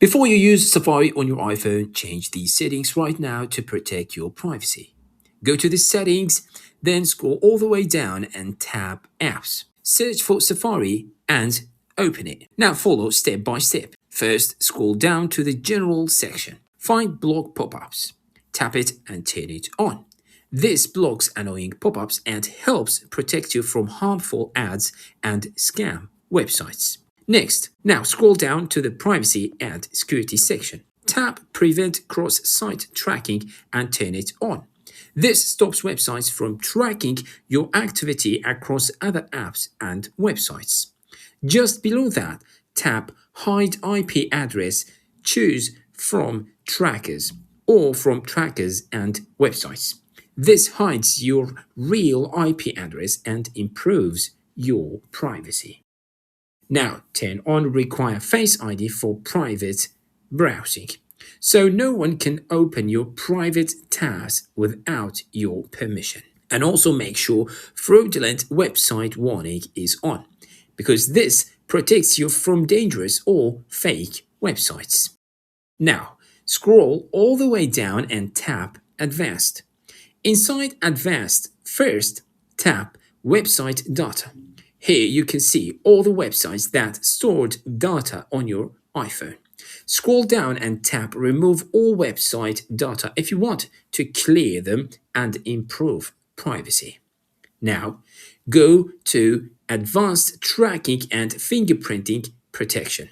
Before you use Safari on your iPhone, change these settings right now to protect your privacy. Go to the settings, then scroll all the way down and tap Apps. Search for Safari and open it. Now follow step by step. First, scroll down to the General section. Find Block Pop-ups. Tap it and turn it on. This blocks annoying pop-ups and helps protect you from harmful ads and scam websites. Next, now scroll down to the Privacy and Security section. Tap Prevent Cross-Site Tracking and turn it on. This stops websites from tracking your activity across other apps and websites. Just below that, tap Hide IP Address. Choose from Trackers or from Trackers and Websites. This hides your real IP address and improves your privacy. Now, turn on Require Face ID for private browsing, so no one can open your private tabs without your permission. And also make sure Fraudulent Website Warning is on, because this protects you from dangerous or fake websites. Now, scroll all the way down and tap Advanced. Inside Advanced, first tap Website Data. Here you can see all the websites that stored data on your iPhone. Scroll down and tap Remove All Website Data if you want to clear them and improve privacy. Now, go to Advanced Tracking and Fingerprinting Protection.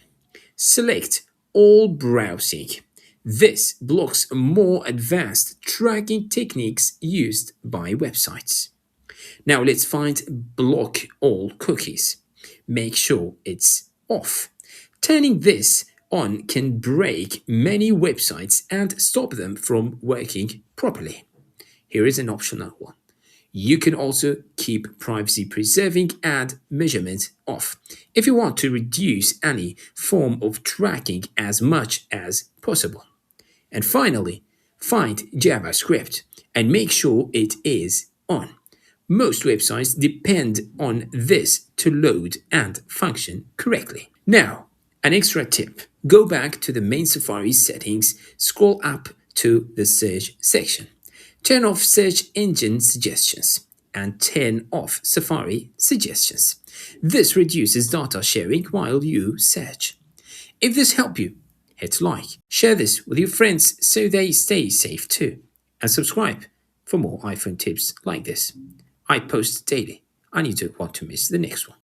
Select All Browsing. This blocks more advanced tracking techniques used by websites. Now let's find Block All Cookies. Make sure it's off. Turning this on can break many websites and stop them from working properly. Here is an optional one. You can also keep privacy preserving ad measurement off if you want to reduce any form of tracking as much as possible. And finally, find JavaScript and make sure it is on. Most websites depend on this to load and function correctly. Now, an extra tip. Go back to the main Safari settings, scroll up to the search section. Turn off search engine suggestions and turn off Safari suggestions. This reduces data sharing while you search. If this helped you, hit like, share this with your friends so they stay safe too, and subscribe for more iPhone tips like this. I post daily, and you don't want to miss the next one.